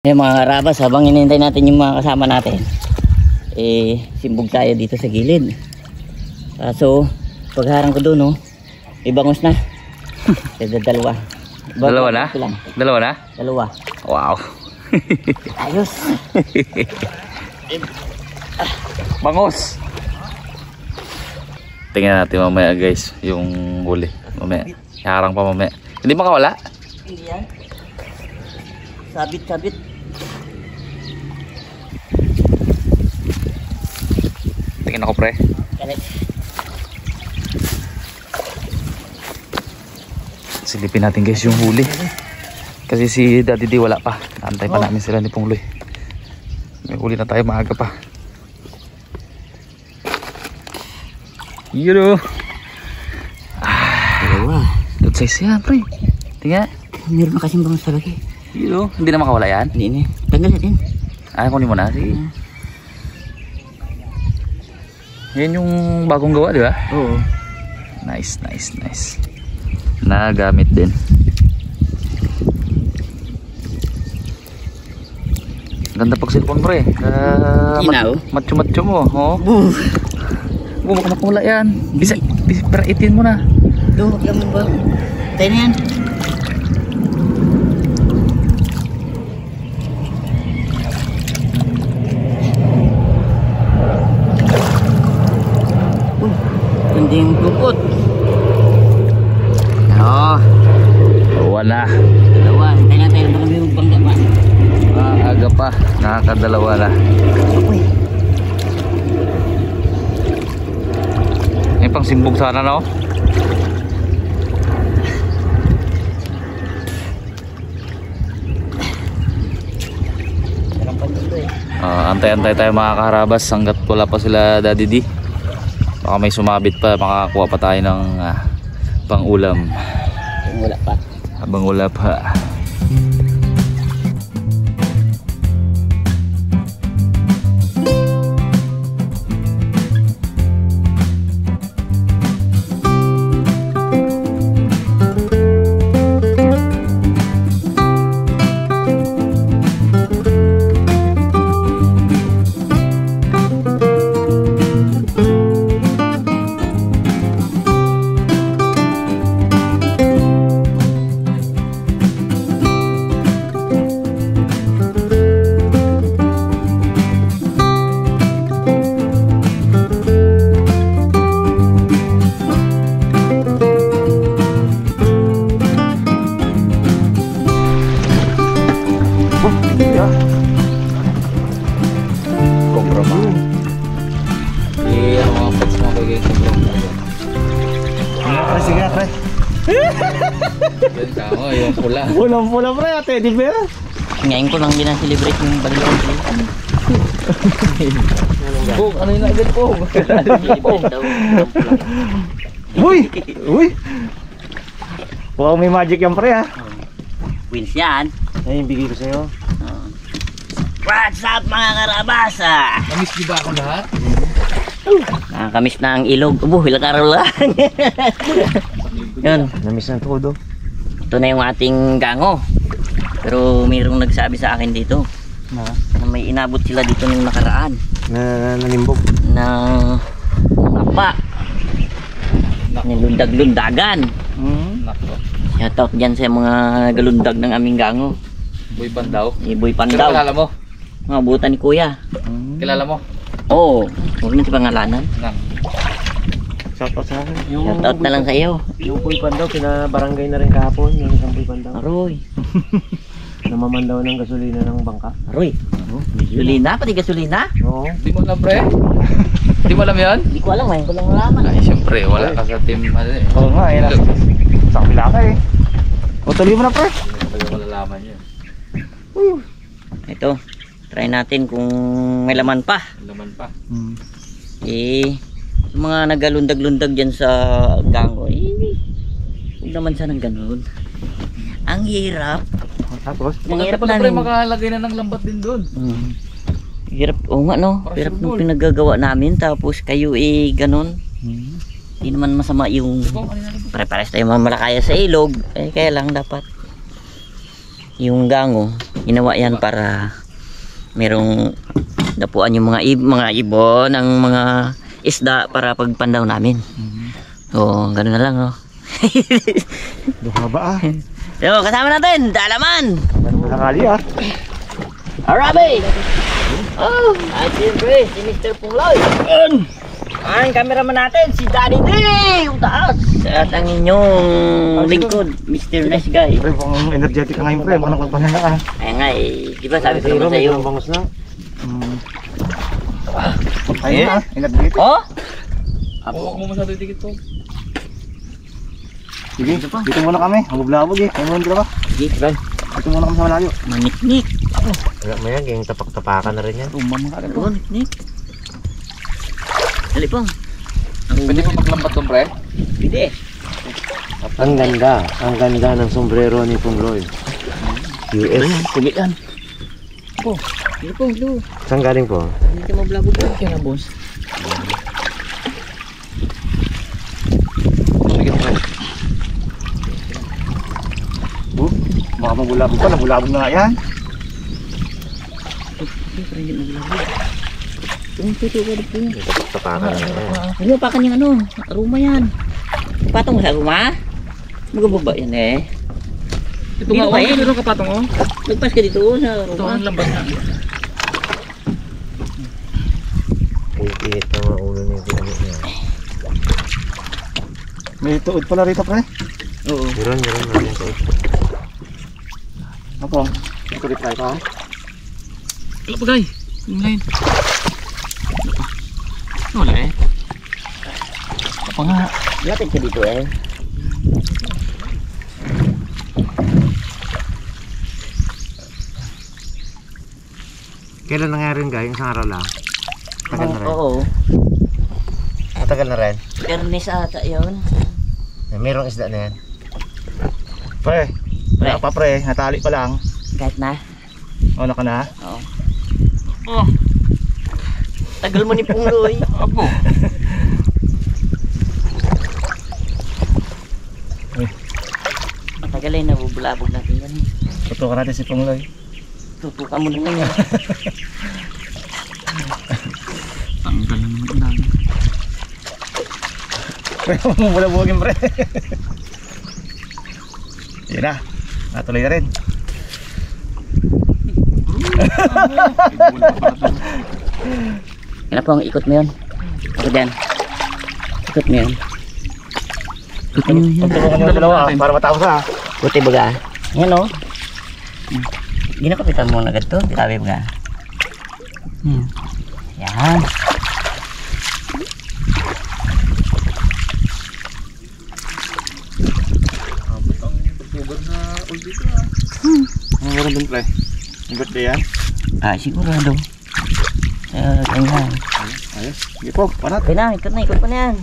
Eh mga karabas, habang hinihintay natin yung mga kasama natin, simbog tayo dito sa gilid. So pagharang ko doon, ibangos na. Dalawa. Dalawa na? Dalawa na? Dalawa. Wow. Ayos. Bangos. Tingnan natin mamaya guys, yung huli. Mamaya. Harang pa mamaya. Hindi makawala? Hindi yan. Sabit-sabit. Tingnan ako pre. Correct. Silipin natin guys yung huli. Kasi si Daddy D wala pa. Naantay pa namin sila ni Pongloy. May huli na tayo maaga pa. Yun o. Dalawa. Good size yan pre. Tingnan. Meron na kasing bangos talaga. Yun o. Hindi na makawala yan. Hindi na. Tanggal natin. Kunin mo na. Sige. Yan yung bagong gawa, di ba? Oo. Nice. Nagamit din. Ganda pag cellphone pre. Inaw? Macho mo. Baka makawala yan. Bisa peraitin mo na. Ito, huwag lang ba? Tayo na yan. Hindi yung lupot. Wala. Dalawa. Tayo na tayo. Baka may bangga pa. Aga pa. Nakakadalawa na. Uy. May pang simbog sana no? Antay-antay tayo mga kaharabas hanggat wala pa sila Daddy D. Baka may sumabit pa, makakuha pa tayo ng pang-ulam. Wala pa. Habang wala pa. Sige pre. Yung pula. Pulang-pula pre, teddy bear. Ngayon ko lang binasilibrate yung balikan. Pog, ano yung agad Pog? Uy! Wow, may magic yan pre ha. Wins yan. Ay, yung bigay ko sa'yo. What's up mga karabasa? Namiss di ba ako lahat? Nakakamiss na ang ilog. Ilang araw lang. Yun. Namiss ng todo. Ito na yung ating gango. Pero mayroong nagsabi sa akin dito na may inabot sila dito nung nakaraan. Nanimbog. Na apa. Nilundag-lundagan. Nako. Shoutout dyan sa mga galundag ng aming gango. Boy Pandaw. Boy Pero Pandaw. kilala mo? Mga buta ni Kuya. Kilala mo? Oo. Huwag na si pangalanan. Shoutout sa akin. Shoutout na lang sa iyo. Yung Boy Pandaw, pinabarangay na rin kahapon. Yung isang Boy Pandaw. Aroy. Namamandaw ng gasolina ng bangka. Aroy. Gasolina? Pati gasolina? Oo. Di mo alam pre? Di mo alam yun? Hindi ko alam. Ngayon ko lang nalaman. Ay syempre, wala ka sa team Oo nga eh. Sa kabila ka eh. O tuloy mo na pre. Hindi mo malalaman yun. Ito. Try natin kung may laman pa. Laman pa. Yung mga nagalundag-lundag dyan sa gango, huwag naman sanang ganun. Ang hirap. Tapos? Ang hirap Maganda na pala pre, makalagay na ng lambat din doon. Hirap, oo nga no. Para Hirap sa nung ball. pinagagawa namin. Tapos kayo ganun. Hindi naman masama yung pare-pares tayo mamalakaya sa ilog. Kaya lang dapat yung gango Ginawa yan para merong dapuan yung mga ibon, ang mga isda para pagpandaw namin. Oo, gano'n na lang, oh. Bumaba ah. Yo, kasama natin, Dalaman! Nakakali ah. Arabi! Oh, at siyempre, si Mr. Pungloy. Ang cameraman natin, si Daddy D! Yung taas! At ang inyong lingkod, Mr. Nice Guy. Pre, kung energetic ka ngayon pre, baka nakapagpahinga ka. Ayan nga eh, di ba sabi ko naman sa'yo? Bangos na. Ayun ah, energetic. Oh? Huwag mo masyado itikit to. Sige, dito muna kami. Mabublabog eh. Kayo muna dito ba? Sige, Dito muna kami sa malayo. maniknik. Wala mo yan, yung tapak-tapakan na rin yan. Umam ka agad. Oo, niknik. Dali pong. Pwede pa maglambat doon, pre? Pwede. Ang ganda ng sombrero ni Pungloy. US. Pugit yan. Po, dali pong, dali. Saan galing po? Hindi ka mablabog po. Kaya na, boss. Baka mabulabog pa, nabulabog na nga yan. Hindi, pero hindi mablabog. Tuto ka dito. Tapak-tapakan na yan. Hindi, pakan yung ano, aroma yan. Patong mo sa aroma? Magabog ba yan eh? Ito Dito nga, ba yan? meron kapatong oh. Nagpas ka dito sa Ito aroma. ang lambat na. Init na mga ulo niya. May tuod pala rito pre. Oo. Meron yung tuod. Ako, ito retry ka ha? Wala pa, guy. Yung line. Wala eh. Apa nga? Lapit ka dito eh. Kailan nangyari yun guys? Isang araw lang? Tagal na rin? Oo. Tagal na rin? Pernis ata yun. Mayroong isda na yan. Pre, Pre. wala pa pre, natali pa lang. Kahit na. Ano ka na? Oo. Oh, Tagal mo ni Pungloy. abo. Matagal eh, nabubulabog natin yan eh. Tutukan natin si Pungloy. Tutukan mo na yan. Tanggal na naman namin. Pre, mabulabugin pre. Yun na, natuloy na rin. Kaya po ang ikot mo yun. Ako dyan. Ikot mo yun. Ikot mo yun. Pagtulungan nyo yung dalawa para matapos ha. Buti baga. Yan o. Ginakapitan mo na agad to. Grabe baga. Yan. Ano meron dun pre? Yung birthday yan? Ah, sigurado. Ganyan. Ayos. Sige po, panat. Okay na, ikot pa na yan.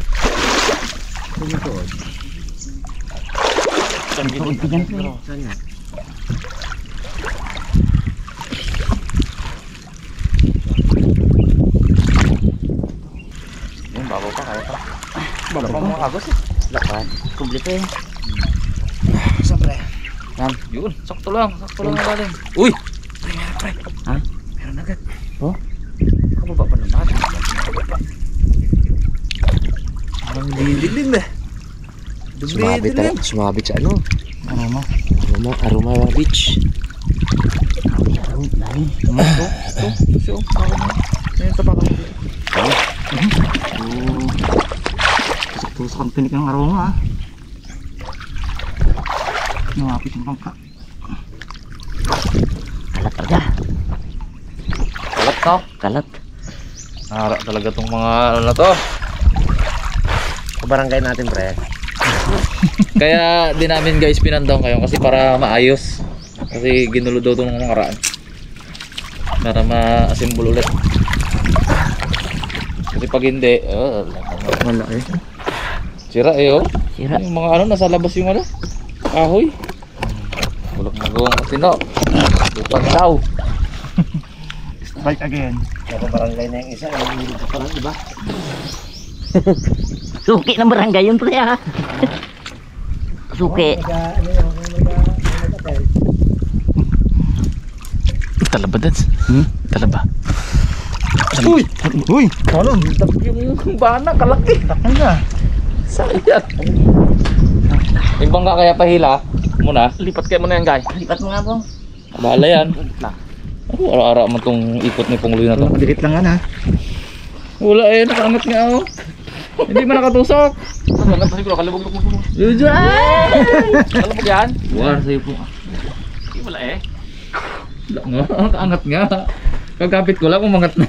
Saan Tuod ka dyan po. Saan yan? Yung bago pa, kaya pa. Bago pa mga agos eh. Lapan. Kumplito eh. Saan pre? Yan. Yun, sakto lang ang galing. Uy! Ha? Meron agad. Oh? Kababa pa naman. Ang lilim eh. Sumabit sa ano? Ano mo? Aroma Beach. Dali. Ito siya. Ngayon tapakan mo. Tusok ang tinik ng aroma ha. Lumapit yung pangka. Kalat talaga. Kalat ka. Kalat. Nara talaga tong mga ano na to. Kabarangay natin pre. Kaya din namin guys pinandaw kayo kasi para maayos. Kasi ginulo daw itong mga karaan. Para ma-assemble ulit. Kasi pag hindi, Wala eh. sira eh oh. Sira. Yung mga ano, nasa labas yung ano, kahoy. Bulok na gawang kasino. Lupag daw. Strike again. Kabarangay na yung isa. Hindi pa ng iba. Suki ng barangay yun pre ha. Suki. Talaba din. Talaba. Uy! Uy! Ano? Yung bana, kalaki. Takan na. Sayang. Yung bangka kaya pahila muna. Lipat kayo muna yan, guys. Lipat mo nga po. Bahala yan. Ara-ara mo tong ikot ni Pungloy na to. Dikit lang nga. Wala eh, nakaangat nga oh. Hindi man nakatusok. Nakaangat na siguro, kalabog mo. Kalabog yan? Buwan sa'yo po. Hindi wala eh. Wala nga, nakaangat nga. Kagkapit ko lang, umangat na.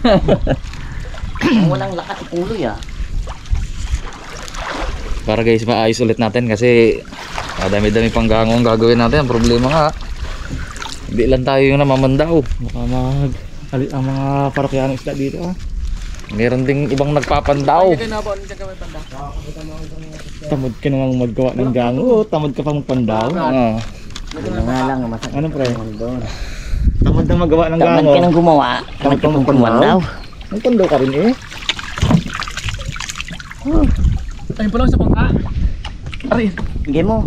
Walang lakas puloy ah. Para guys, maayos ulit natin kasi dami-dami pang gangong gagawin natin. Ang problema nga, hindi lang tayo yung namamandaw. Baka alit ang mga parokyanong isda dito ah. Meron ding ibang nagpapandaw. Tamad ka namang maggawa ng gango. Tamad ka pang pandaw. Oo. Ano nga lang, masakit. Ano pre? Doon. Tamad na magawa ng Tamad gango. ka nang gumawa. Tamad ka pang pumandaw. Ang pandaw ka rin eh. Ayun pa lang sa bangka. Aray, Bigay mo.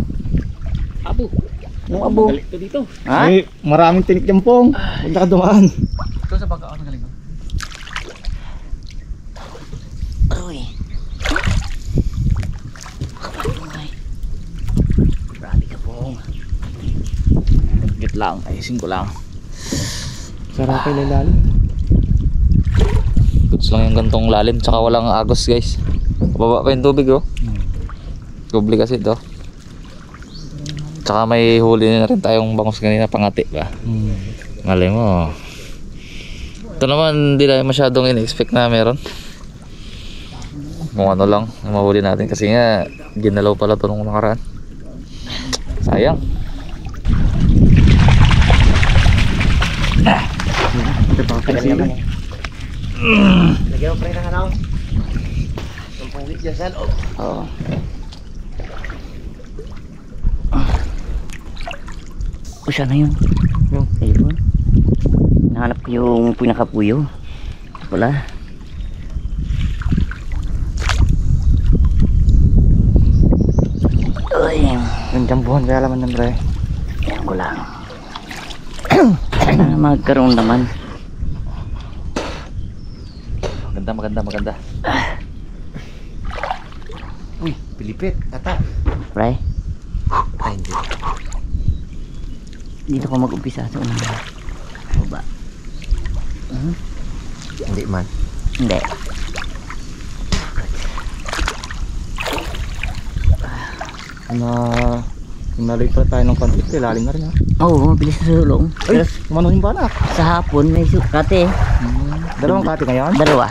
abo. Yung abo. Galit to dito. Ha? Ay, maraming tinik dyan pong. Huwag na ka dumaan. Ito sa bangka, ano galing? Uy. Ay. Grabe ka po. Git lang, ayusin ko lang. Sarap kayo lalim. Goods lang yung gantong lalim, tsaka walang agos guys. Baba pa yung tubig oh. Tubig kasi ito. Tsaka may huli na rin tayong bangus kanina, pangati ba? Malay mo. Ito naman hindi tayo masyadong in-expect na meron. Kung ano lang ang mahuli natin kasi nga ginalaw pala ito nung nakaraan. Sayang. Ito pa Tagal kasi. naman eh. Lagyan mo pre ng ano? Sampung lit dyan sa loob. Oo. O siya na yun. Yung? Ayun. Nahanap ko yung pinakapuyo. Wala. Uy. Yung jambuhan kaya laman ng pre. Yan ko lang. Magkaroon naman. Maganda. Uy, pilipit. Tata. Right? Ay, hindi. Dito ko mag-umpisa sa unang baba. Hindi man. Hindi. Naloy pala tayo ng konti. Lalim na rin ha. Oo, mabilis na sulong. Ay, Pero kumano yung bala. sa hapon may sukate. Dalawang kati ngayon. Dalawa.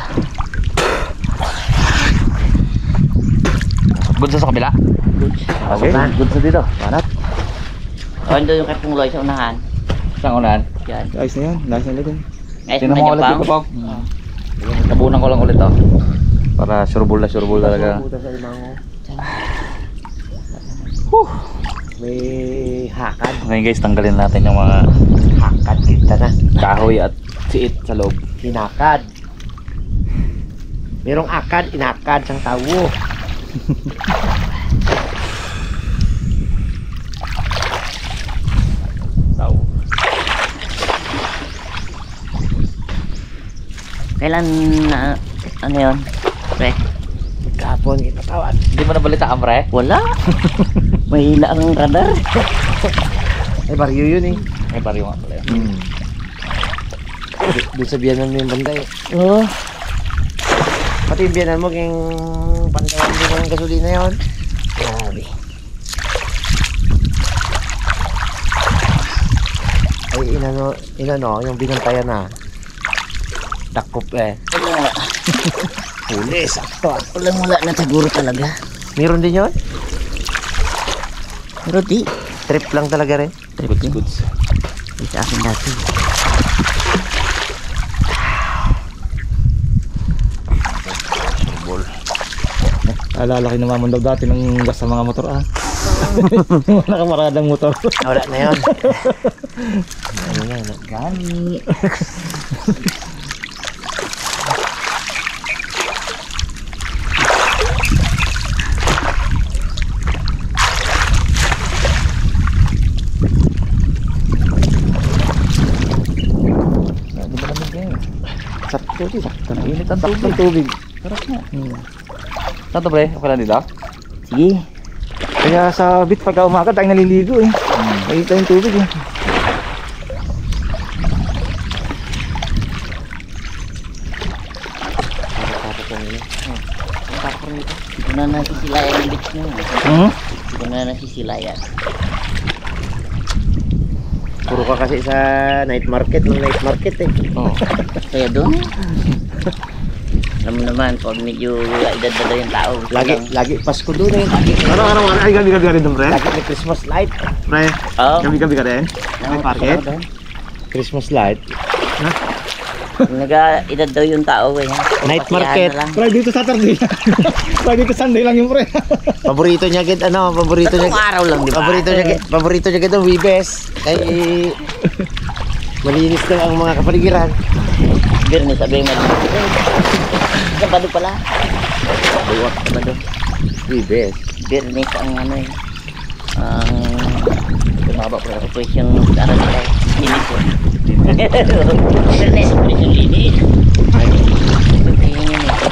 Good sa kabila. Okay. Good sa dito. Banat. O, ando yung kay Pungloy sa unahan. Saan unahan? Yan. Ayos na yan. Ayos na din. Guys, Tinan mo ulit dito, Pao. Tabunan ko lang ulit oh. Para sureball talaga. May hakad. Ngayon guys, tanggalin natin yung mga Hakad kita na. kahoy at siit sa loob. Hinakad. Merong akad, inakad sang tawo. Kailan na, ano yun? Pre? Kapon kita tawad. Hindi mo nabalitaan, pre? Wala. May hila ang radar. Ay, baryo yun eh. May bariyo nga pala yun. Doon sa biyanan mo yung banda eh. Oo. Pati yung biyanan mo kayong pantawan din mo ng gasolina yun. Grabe. Ay, inano, yung binantayan na. Dakop eh. Wala. Huli, sakto. Wala na siguro talaga. Meron din yun? Pero di. Trip lang talaga rin. Trip Goods, yun. goods. Di sa akin dati. Alalaki naman daw dati ng gas sa mga motor ah. Nakamaradang motor. Wala na yun. Ano na, Gani. puti. Init ang tubig. Sarap nga. Saan to pre? Okay lang dito? Sige. Kaya sa bit pagka umaga tayong naliligo eh. Nakita yung tubig eh. Hindi ko na nasisilayan yung beach nyo. Hindi ko na nasisilayan. Puro ka kasi sa night market eh. Oo. Kaya doon. Alam mo naman, pag medyo edad na daw yung tao. Lagi Pasko doon eh. Ano, ay gabi ka rin doon, pre? Lagi may Christmas light. Pre, Oo. gabi ka rin? Night market? Christmas light. Nag-edad daw yung tao eh. Night Pasiyahan market. na lang. Pre, dito Saturday. Pre, dito Sunday lang yung pre. Paborito niya gid paborito niya. Tatlong araw lang, di ba? Paborito niya gid ang Wibes. Kay malinis daw ang mga kapaligiran. Birne, sabi mo. Sabado pala. Buwak Sabado. Wibes. Birne ang ano eh. Ang kumaba pa rin. Pwes yung araw nila. Linis ko. Birne, pwes yung linis.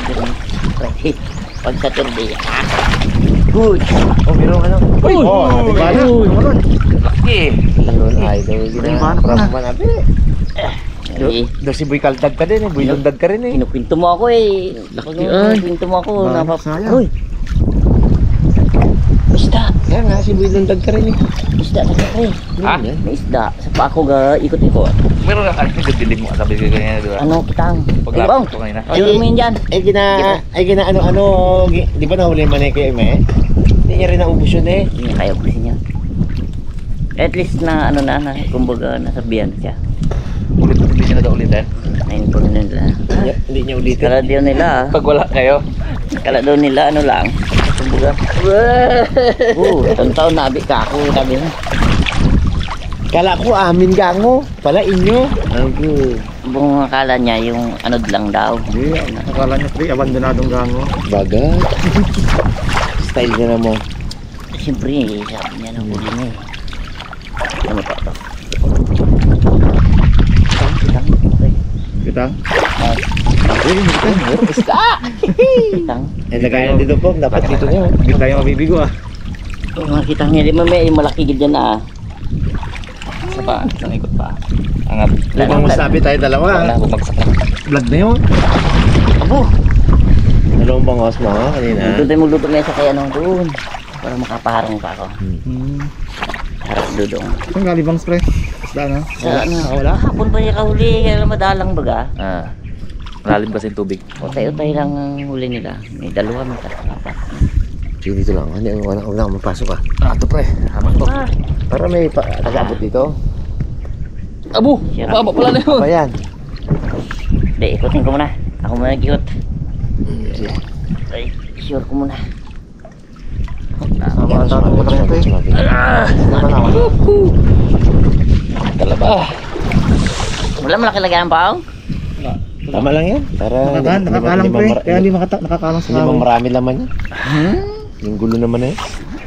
Birne. Pag Saturday. Good. Oh, meron ano? Uy! Diba na? Laki. Meron ay daw Rimbahan pa na. Do si Boy Kaldag ka din eh. Boy Lundag ka rin eh. Kinukwento mo ako eh. Laki ay. Kinukwento mo ako. Sayang. Uy! Isda! Kaya nga si Boy Lundag ka rin eh. Isda sa kare. Ha? May isda. Sa pa ako ga ikot-ikot. Meron ka kasi dilim mo sabi ko ganyan, di ba? Ano kitang? Paglapit ko kanina. Ayun mo yun dyan. Gina ano, di ba nahuli man eh kayo eh? Hindi niya rin naubos yun eh. Hindi niya kaya ubusin niya. At least na ano na, kumbaga nasabihan siya. Hindi niya na daw ulitin. Na-inform na nila. Hindi niya ulitin. Kala daw nila, Pag wala kayo. kala daw nila ano lang. Kumbaga, taon nabi ka ako, sabi na. Kala ko amin gango, pala inyo. Kung akala niya yung ano lang daw. Hindi, akala niya pre, abandonadong gango. Bagay. Style niya na mo. Siyempre, sabi niya nang huli niya eh. Ano pa ito? Kita? Kitang. Eh, lagayan dito po, dapat dito niyo. Hindi tayo mabibigo ah. Mga kitang hindi mo may malaki gid yan ah. Isa pa, isang ikot pa. Angat. Limang masabi tayo dalawa. Wala, bumagsak na. Vlog na yun. Abo! Dalawang bangos mo kanina. Doon tayo magluto mesa kaya nung doon. Para makapaharang pa ako. Harap dudong. Saan galibang pre? Isda na? Sa ano? Wala? Hapon pa niya kahuli kaya madalang baga. Malalim kasi yung tubig. Utay-utay lang ang huli nila. May dalawa, may tatlo, apat. Sige dito lang. Hindi, wala akong mapasok ah. Ito pre, habang to. Para may taga-abot dito. Abo! Baba pala na yun. Apa yan? Hindi, ikutin ko muna. Ako muna nag-ikot. Ay, sure ko muna. Sama ang tatang ko na rin pre. Talaba. Wala malaki lagyan ng paong? Tama lang yan. Para Nakakalang pre. Kaya hindi nakakalang sa Hindi kawan. marami laman yan. Yung gulo naman eh.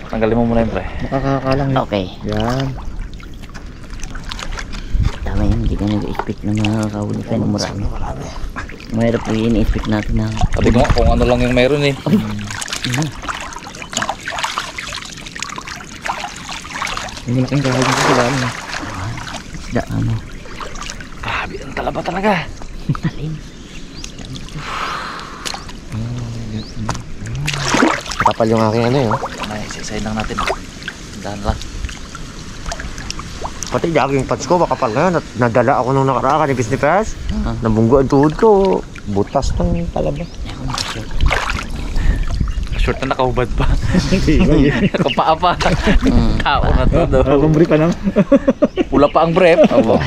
Tanggalin mo muna yun pre. Nakakalang yun. Okay. Yan. Tama yan, hindi ka nag-expect na makakahuli ka ng marami. Mahirap po yun, i-expect natin na. Sabi ko nga kung ano lang yung meron eh. Yung malaking kahit dito sa dami. Isda, ano? Grabe ang talaba talaga. Talim. Kapal yung aking ano yun. Ay, sisayin lang natin. Dahan lang. Pati jogging pants ko, makapal ngayon. Nadala ako nung nakaraan ni Pes. Ah. Nabunggo ang tuhod ko. Butas ng talaba. Short na nakahubad pa. Hindi ko yun. Nakapaa pa. Tao na to. no? Pambri pa lang. Pula pa ang brief. Abo.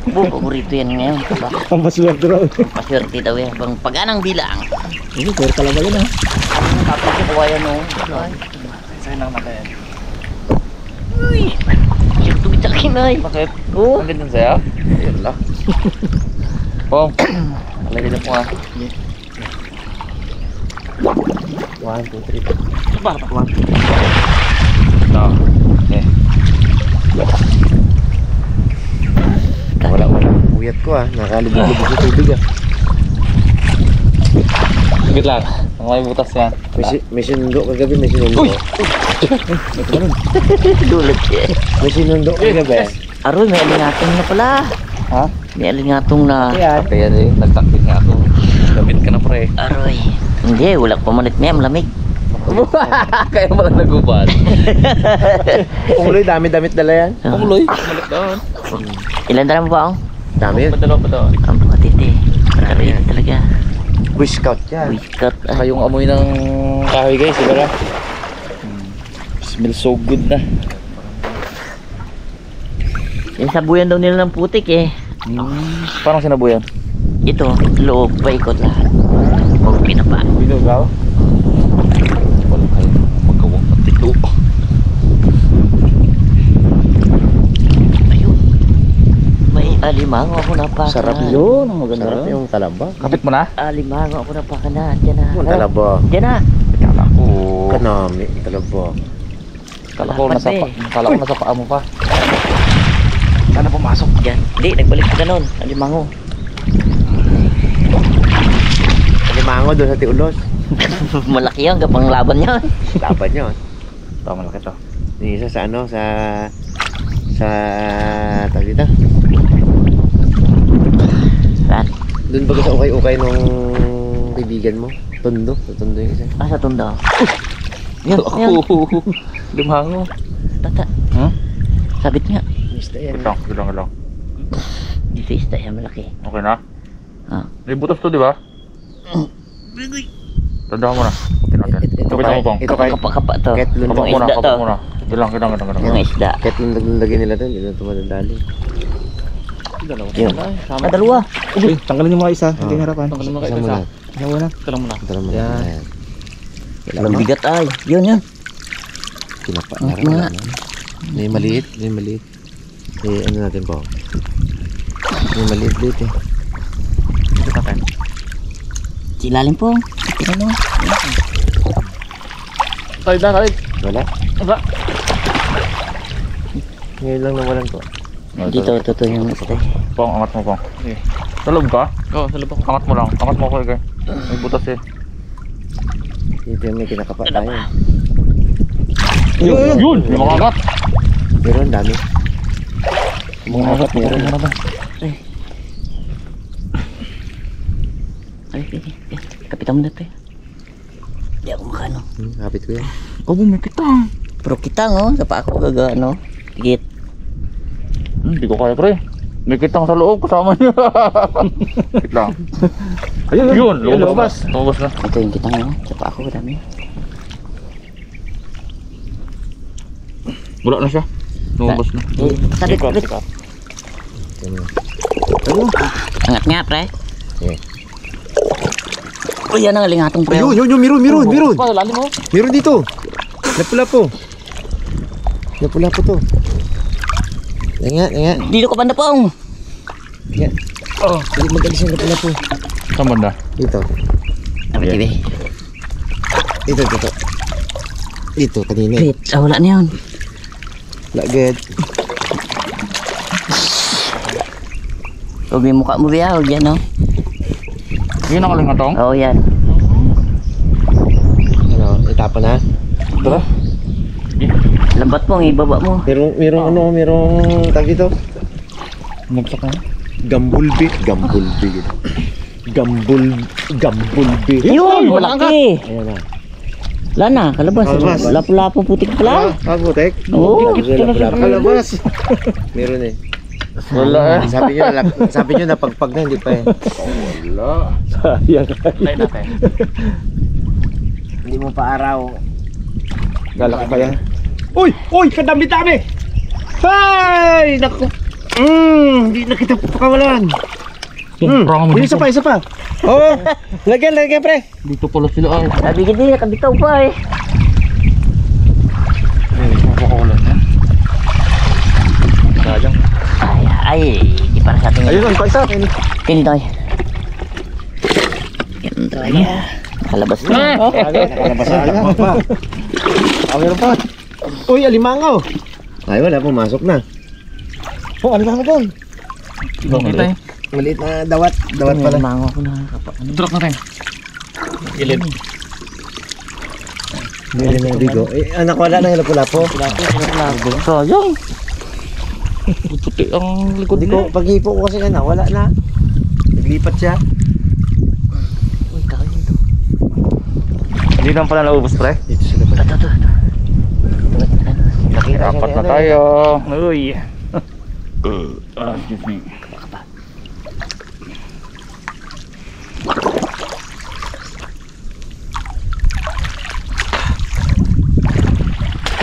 Paborito yan ngayon. Diba? Pampaswerte raw. Paswerte daw yan. Pag anang bilang. Hindi, pero talaga yun ah. Tapos ko kaya no. Sisayin lang natin. Uy! Yung tubig sa akin ay. Bakit? Oo. Ang ganyan sa'yo? Ayun lang. Pong. Alagay na po ah. 1, 2, 3. Ba? No. Okay. Wala. Uyat ko ah. Nakalubog-lubog sa tubig ah. Sige lang. Ang may butas yan. May sinundo kagabi, may sinundo. Dulat siya. May sinundo kagabi. Aroy, may alingatong na pala. Ha? May alingatong na. Yan. Kaya nagtaktik nga ako. Gamit ka na pre. Aroy. Hindi, wala pa manit niya, malamig. Kaya pala nagubad. Kumuloy, dami-damit dala yan. Kumuloy. Balik doon. Ilan dala mo ba ang? Dami yun. Padalaw pa doon. Ang patiti. Marami talaga. Boy Scout yan. Wiskat. Saka yung amoy ng kahoy guys, di ba? Smells so good na. Yung sabuyan daw nila ng putik eh. Parang sinabuyan. Ito, loob, paikot lahat. Huwag pinapa. Binugaw? Wala kayo magkawang patilo. Ayun. May alimango ako napaka. Sarap Yun, ang maganda. Sarap yung talaba. Kapit mo na? Alimango ako napaka na. Diyan na. Yung talaba. Diyan na. Kala ko. Kanami, talaba. Kala ko nasa paa mo pa. Sana pumasok dyan. Hindi, nagbalik ka nun. Alimango. Kalimango doon sa Tiulos. Malaki yan, kapang laban yan. Laban yun. Tama malaki to. Yung isa sa ano, sa tawag dito. Saan? Doon ba sa ukay-ukay nung kaibigan mo? Tondo. Sa Tondo yung isa. Ah, sa tunda. Yan, yan. Limango. Tata. Hmm? Sabit nga. Mista yan. Gudang. Dito isda yan, malaki. Okay na? Ah. May butas to, di ba? Tandaan mo na. Putin natin. Kapitan mo pong. Ito kay Kapa to. Ketlun. Kapang Kapak muna, isda to. kapak muna. Ilang. Yung isda. Kahit lagyan nila doon, hindi na ito madadali. Yun. Ah, dalawa. Okay, tanggalin yung mga isa. Hindi harapan. Tanggalin mo kayo Isa isa. muna. Isa muna. Ito lang muna. Ito lang muna. Yan. Ayan. Walang bigat ay. Yun. Kinapa Ah, na rin. mga- May maliit. Ano natin po? May maliit eh. Ito natin. Silalim po. Tingnan mo. Tayo na, tayo. Wala. Wala. Ngayon lang nawalan ko. Dito, ito yung isda. Pong, angat mo pong. Sa loob ka? Oo, sa loob ako. Angat mo lang. Angat mo ko kay. May butas eh. Dito yung may kinakapa tayo. Yun! May mga angat. Pero ang dami. Mga angat. Meron. Ay, kapitan mo na pre. Hindi ako makano. Kapit ko yan. Oh, bumipit ah. Pero kitang oh, sa pa ako gaga ano. Tigit. Hindi ko kaya pre. May kitang sa loob kasama niya. Wait lang. Ayun, Yun, lumabas. lumabas na. Ito yung kitang oh, sa pa ako dami. Wala na siya. Lumabas na. Sabit, Sikat, sabit. sikat. Angat nga pre. Yeah. Uy, yan ang alingatong pre. Ayun, meron. Pa, lalim mo. Meron dito. Lapu-lapu. Lapu-lapu to. Yan nga. Dito ka banda pong. Yan. Oh, hindi magalis yung lapu-lapu. Saan banda? Dito. Sabi tibi. Dito, kanina. Wait, wala na yun. Lagad. Huwag may mukha mo biya, huwag yan oh. Yun ang alingatong? Oo yan. Ano, itapa na? Tara. Lambat mo, ibaba mo. Merong tag dito. Nagsak na. Gambulbi. Yun, malaki. Ayan na. Wala na, kalabas. Kalabas. Lapo-lapo putik pala. Putek. Oo. Kalabas. Meron eh. Wala eh. Sabi nyo napagpag na, hindi pa eh. Wala. Sayang. Tayo natin. Hindi mo pa araw. Galaki pa yan. Uy, kadami-dami. Hay, naku. Hindi na kita pakawalan. Isa pa. Oo. Lagyan pre. Dito pala sila ay. Sabi ka din, nakabitaw pa eh. Napakawalan na. Sayang. Ay, di para sa atin. Ayun, pa isa. Pili tayo. Yan tayo. Kalabas na. Meron pa. Uy, alimangaw. Ay, wala, pumasok na. Oh, alimangaw doon. Kita eh. Maliit na dawat. Dawat pala. Mango ako na kapag ano. Drop natin. Gilid. Hindi na bigo. Eh, anak wala na yung lapu-lapo. Sayang. Puti ang likod Hindi ko, pag-hipo ko kasi anak, wala na. Naglipat siya. Uy, kawin dito. Hindi naman pala naubos pre. Dito sila ba? Ito. Nakita Apat na niya tayo. Uy. Excuse me.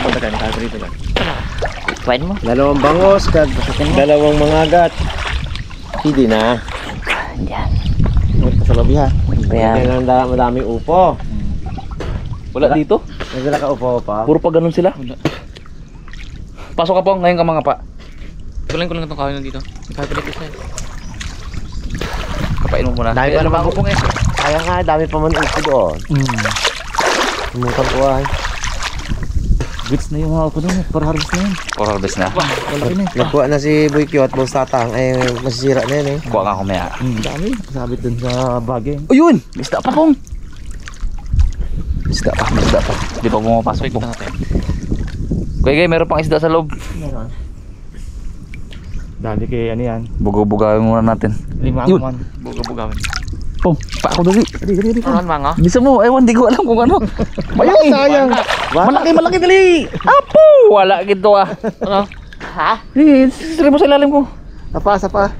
Punta ka, nakaso rito lang. Kain mo. Dalawang bangos, dalawang mangagat. Hindi na. Yan. Sa lobby ha. Kaya, Kaya lang madaming upo. Wala dito? Nagdala ka upo pa. Puro pa ganun sila. Pasok ka po, ngayon ka mga pa. Kulang itong kawin na dito. Ipapilip isa. Kapain mo muna. Dami pa naman upo ngayon. Kaya nga, dami pa man upo doon. Sumutan ko ay. Goods na yung mga ako doon. For harvest na yun. For harvest na. Malaki na eh. Nagkuha na si Boy Q at Boss Tatang. Eh, masisira na yun eh. Kuha nga kumaya. Dami. Sabit dun sa bagay. Ayun! Isda pa pong! Isda pa. Di pa pumapasok. Ito natin. Kuya meron pang isda sa loob. Dali kay ano yan. Bugawin muna natin. Limang Yun. man. Bugawin. Pong, pa ako dali. Dali. Mga? Bisa mo, ewan, di ko alam kung ano. Malaki! Sayang. Malaki, dali! Apo! Wala gito ah. Ano? ha? Siri mo sa ilalim ko. Sapa.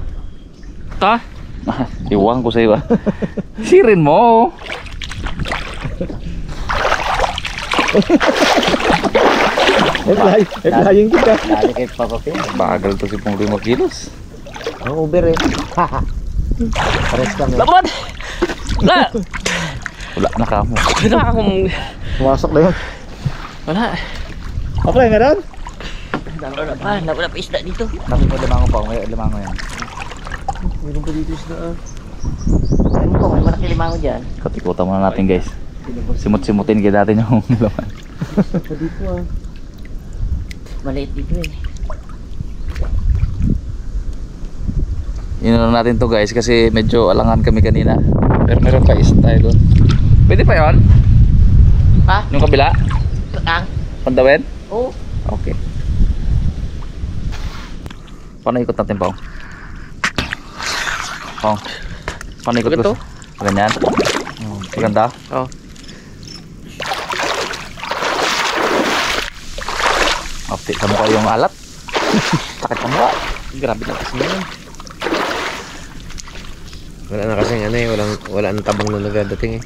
Ta? Iwan ko sa iyo ah. Sirin mo. Flying kita. Dali kay Papa P. Bagal to si Pong 5 kilos. Ang Uber eh. Pares kami. Laban! Wala! Wala na ka mo. Wala akong... Pumasok na yun. Wala. Okay, meron? Wala pa isda dito. Namin ko limango pa. May limango yan. Meron pa dito isda ah. Kain mo, may malaki limango dyan. Katikutan muna natin guys. Simut-simutin kita natin yung laman. Dito ah. Maliit dito eh. Inunan natin to guys kasi medyo alangan kami kanina. Pero meron pa isa tayo doon. Pwede pa yun? Ha? Yung kabila? Ang? Pandawin? Oo. Okay. Paano ikot natin Pao? Pao. Paano ikot ko? Ganyan? Maganda? Oo. Okay, sa mukha yung alat. Sakit sa mukha. Grabe na kasi yun. Wala na kasing ano eh. Wala nang tabang na nagadating eh.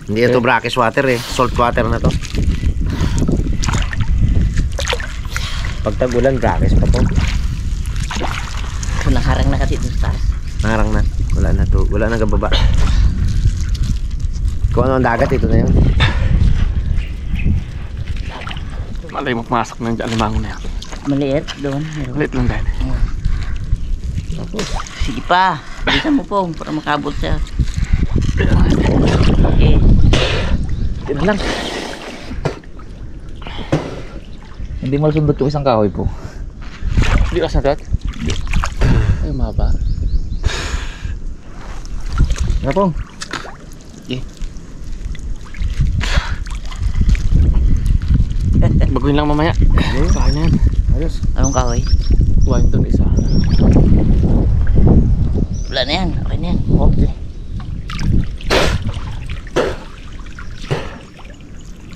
Hindi ito brackish water eh. Salt water na to. Pag tag-ulan, brackish pa to. So, naharang na kasi dun sa taas. Narang na. Wala na to. Wala na gababa. Kung ano ang dagat, ito na yun. Malay mo pumasok ng alimango na yan. Maliit doon. Malit lang dahil. Sige pa. Bilisan mo po para makabot siya. Okay. Yan lang. Hindi mo sundot yung isang kahoy po. Hindi ka sagat? Ay, mahaba. Ano pong? Baguhin lang mamaya. Sa akin yan. Ayos. Anong kahoy? Kuhain doon isa. Wala na yan. Okay na yan. Okay.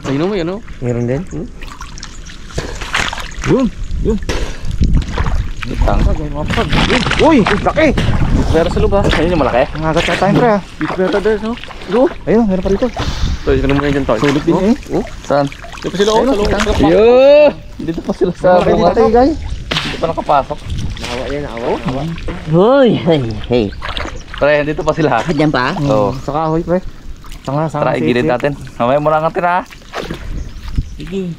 Ayun mo yun o. Meron din. Yun. Itang. Uy! Laki! Pero sa loob ha. Ayun yung malaki. Nangagat na tayo pre. Dito na ito doon, no? Ayun, meron pa dito. Toy, ito na muna dyan, Toy. Sulit din eh. Saan? Dito pa sila, oh. Sa loob. Yo! Dito pa sila sa Laki bunga. dito tayo guys. Hindi pa nakapasok. Naawa yan, naawa. Hoy! Hey! Pre, dito pa sila. Diyan pa? Oo. Sa kahoy pre. Sanga Tara, igilid natin. Mamaya mo lang natin ha. Sige.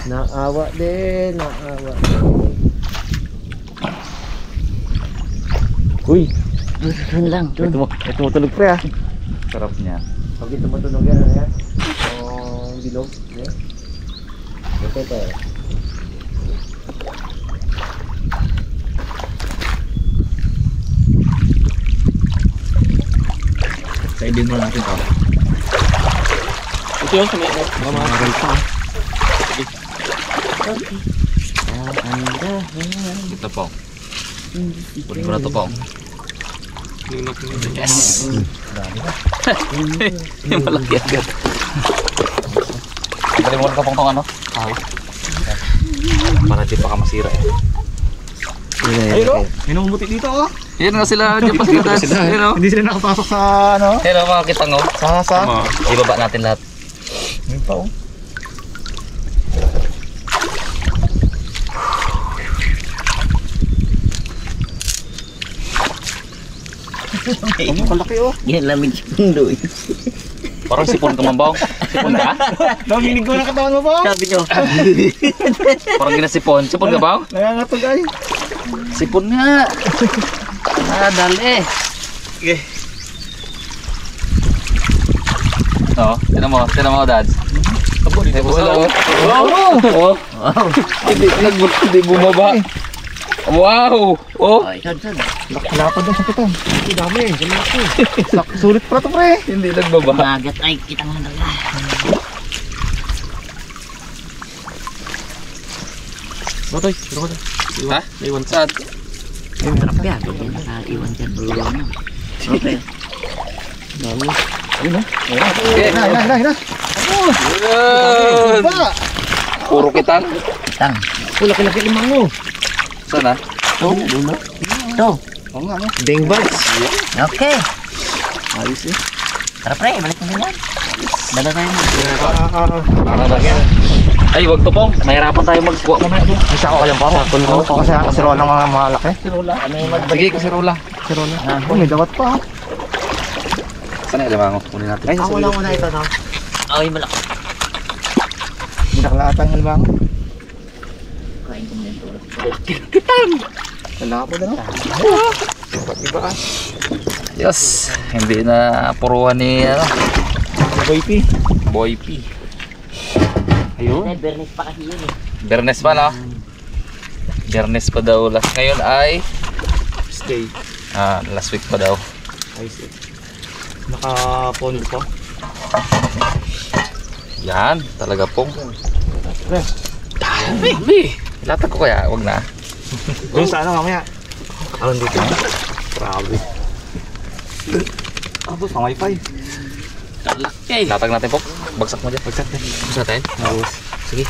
Naawa din, naawa din. Uy, Doon lang. Doon. may tumutulog pre ah. Sarap niya. Pag ito matunog yan, ano yan? Yung bilog. Yan. Ito. din muna natin to. Ito yung sa may ano. Magal pa. Ito po. Kunin ko na to po. Yes! Yung malaki agad. Balik mo ka pong tong ano? Para di pa ka masira eh. Ayun o, minumuti dito o. Yan nga sila dyan pa sila dads. Yan o. Hindi sila nakapasok sa ano. Yan o mga kitang o. Sa. Ibaba natin lahat. Ayun pa o. Ang kalaki o. Yan lamig si Pundo eh. Parang sipon ka mambaw. Sipon ka? Naminig ko na katawan mo po. Sabi nyo. Parang ginasipon. Sipon ka ba? Nangangatog ay. Sipon nga. Dali. Sige. Tinan mo dads. Hindi Oh. Hindi bumaba. Wow! Oh! Sad. Lapad na sa pitan. Ang dami eh. Sulit pala to pre. Hindi nagbaba. Magat. Ay, kita mo na talaga. Batoy, pero ko na. Ha? Iwan Saan? Sarap yan. Yan nakaiwan dyan. Bulungan na. Okay. Okay. Hina. Yun! Puro kitang. Tang. Laki-laki limang mo. Saan ha? Ito. Oo nga no. Ding buds. Okay. Ayos eh. Tara pre, balik mo na yan. Daga tayo mo. Para lang yan. Ay, wag to pong. Mahirapan tayo magkuha mamaya doon. Isa ko kayang paro. Kasi ang kasirola ng mga malaki. Sige, kasirola. Kasirola. Oh, may dawat pa. Saan yung limango? Kunin natin. Ay, ako lang muna ito no. Ay, malaki. Binaklatan ng limang. Kain ko muna ito. Wala po na no. Iba ah. Yes. Hindi na puruhan ni Boy P. Boy P. Ayun. Ay, Bernes pa kasi yun eh. Bernes pa no? Bernes pa daw. Last ngayon ay Stay. last week pa daw. I see. Naka-phone ko. Yan. Talaga pong. Pre. Dami. Ilatag ko kaya. Wag na. Doon sa ano mamaya. Alam dito. Grabe. Abos, pang wifi. Latag natin po. Bagsak mo dyan. Bagsak din. Bagsak natin. Abos. Sige.